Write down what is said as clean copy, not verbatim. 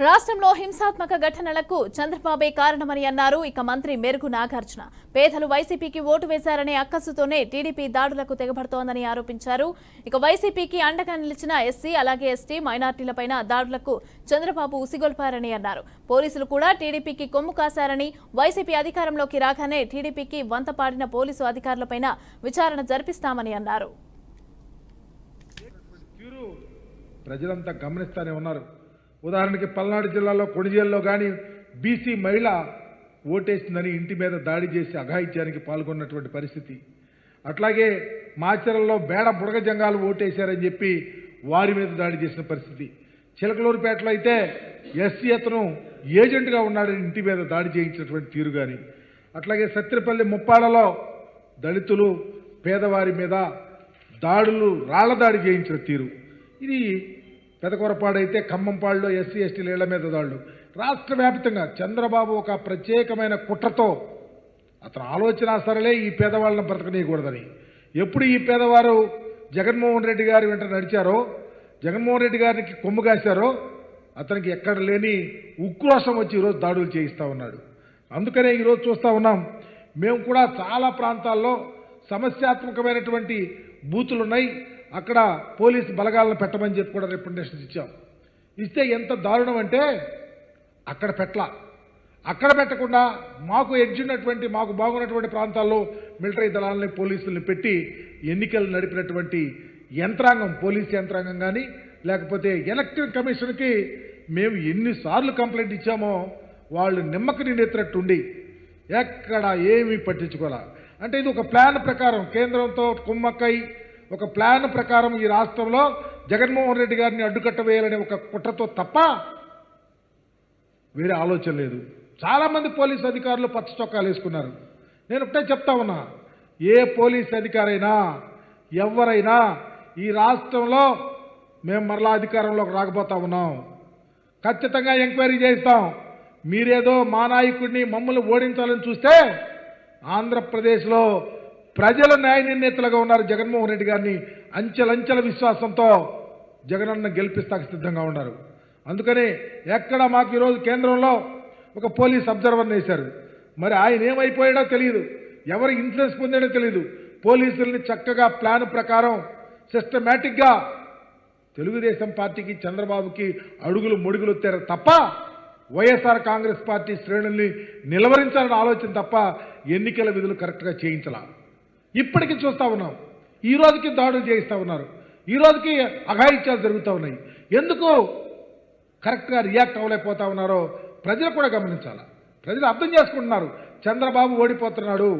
రాష్ట్రంలో హింసాత్మక ఘటనలకు చంద్రబాబే కారణమని అన్నారు. ఇక మంత్రి మేరుగు నాగార్జున పేదలు వైసీపీకి ఓటు వేశారనే అక్కసుతోనే టీడీపీ దాడులకు తెగబడుతోందని ఆరోపించారు. ఇక వైసీపీకి అండగా నిలిచిన ఎస్సీ అలాగే ఎస్టీ మైనార్టీలపైన దాడులకు చంద్రబాబు ఉసిగొల్పారని అన్నారు. పోలీసులు కూడా టీడీపీకి కొమ్ము కాశారని, వైసీపీ అధికారంలోకి రాగానే టీడీపీకి వంతపాడిన పోలీసు అధికారులపైన విచారణ జరిపిస్తామని అన్నారు. ప్రజలంతా గమనిస్తూనే ఉన్నారు. ఉదాహరణకి పల్నాడు జిల్లాలో కొణిజేల్లో కానీ బీసీ మహిళ ఓటేసిందని ఇంటి మీద దాడి చేసి అఘాయిత్యానికి పాల్గొన్నటువంటి పరిస్థితి. అట్లాగే మాచర్లలో బేడ బుడగ జంగాలు ఓటేశారని చెప్పి వారి మీద దాడి చేసిన పరిస్థితి. చిలకలూరుపేటలో అయితే ఎస్సీ అతను ఏజెంట్గా ఉన్నాడని ఇంటి మీద దాడి చేయించినటువంటి తీరు కానీ, అట్లాగే సత్తిపల్లి ముప్పాడలో దళితులు పేదవారి మీద దాడులు రాళ్ల దాడి చేయించిన తీరు. ఇది పెదకొరపాడైతే ఖమ్మంపాడులో ఎస్సీ ఎస్టీల ఇళ్ల మీద దాడులు. రాష్ట్ర వ్యాప్తంగా చంద్రబాబు ఒక ప్రత్యేకమైన కుట్రతో అతను ఆలోచన సరలే ఈ పేదవాళ్ళని బ్రతకనీయకూడదని. ఎప్పుడు ఈ పేదవారు జగన్మోహన్ రెడ్డి గారి వెంట నడిచారో, జగన్మోహన్ రెడ్డి గారికి కొమ్ము కాశారో, అతనికి ఎక్కడ లేని ఉక్రోషం వచ్చి ఈరోజు దాడులు చేయిస్తూ ఉన్నాడు. అందుకనే ఈరోజు చూస్తూ ఉన్నాం. మేము కూడా చాలా ప్రాంతాల్లో సమస్యాత్మకమైనటువంటి బూతులు ఉన్నాయి, అక్కడ పోలీసు బలగాలను పెట్టమని చెప్పి కూడా రికమెండేషన్స్ ఇచ్చాం. ఇస్తే ఎంత దారుణం అంటే అక్కడ పెట్టకుండా మాకు ఎడ్జినటువంటి మాకు బాగున్నటువంటి ప్రాంతాల్లో మిలిటరీ దళాలని పోలీసుల్ని పెట్టి ఎన్నికలు నడిపినటువంటి యంత్రాంగం, పోలీసు యంత్రాంగం కానీ లేకపోతే ఎలక్షన్ కమిషన్కి మేము ఎన్నిసార్లు కంప్లైంట్ ఇచ్చామో వాళ్ళు నిమ్మకు నిండెత్తినట్టుండి ఎక్కడ ఏమీ పట్టించుకోలే. అంటే ఇది ఒక ప్లాన్ ప్రకారం కేంద్రంతో కుమ్మక్కై ఒక ప్లాన్ ప్రకారం ఈ రాష్ట్రంలో జగన్మోహన్ రెడ్డి గారిని అడ్డుకట్టవేయాలనే ఒక కుట్రతో తప్ప వేరే ఆలోచన లేదు. చాలామంది పోలీసు అధికారులు పచ్చ చొక్కాలు వేసుకున్నారు. నేను ఒకటే చెప్తా ఉన్నా, ఏ పోలీసు అధికారైనా ఎవరైనా ఈ రాష్ట్రంలో మేము మరలా అధికారంలోకి రాకపోతా ఉన్నాం, ఖచ్చితంగా ఎంక్వైరీ చేయిస్తాం. మీరేదో మా నాయకుడిని మమ్మల్ని ఓడించాలని చూస్తే ఆంధ్రప్రదేశ్లో ప్రజల న్యాయ నిర్ణేతలుగా ఉన్నారు. జగన్మోహన్ రెడ్డి గారిని అంచెలంచెల విశ్వాసంతో జగనన్న గెలిపిస్తాకు సిద్ధంగా ఉన్నారు. అందుకని ఎక్కడ మాకు ఈరోజు కేంద్రంలో ఒక పోలీస్ అబ్జర్వర్ని వేశారు. మరి ఆయన ఏమైపోయాడో తెలియదు, ఎవరు ఇన్ఫ్లుయెన్స్ పొందాడో తెలియదు. పోలీసుల్ని చక్కగా ప్లాన్ ప్రకారం సిస్టమేటిక్గా తెలుగుదేశం పార్టీకి చంద్రబాబుకి అడుగులు ముడుగులు తెర తప్ప వైఎస్ఆర్ కాంగ్రెస్ పార్టీ శ్రేణుల్ని నిలవరించాలని ఆలోచన తప్ప ఎన్నికల విధులు కరెక్ట్గా చేయించాల. ఇప్పటికీ చూస్తూ ఉన్నాం. ఈ రోజుకి దాడులు చేయిస్తూ ఉన్నారు, ఈ రోజుకి అఘాయిత్యాలు జరుగుతూ ఉన్నాయి. ఎందుకు కరెక్ట్గా రియాక్ట్ అవ్వలేకపోతా ఉన్నారో ప్రజలు కూడా గమనించాలి. ప్రజలు అర్థం చేసుకుంటున్నారు, చంద్రబాబు ఓడిపోతున్నాడు.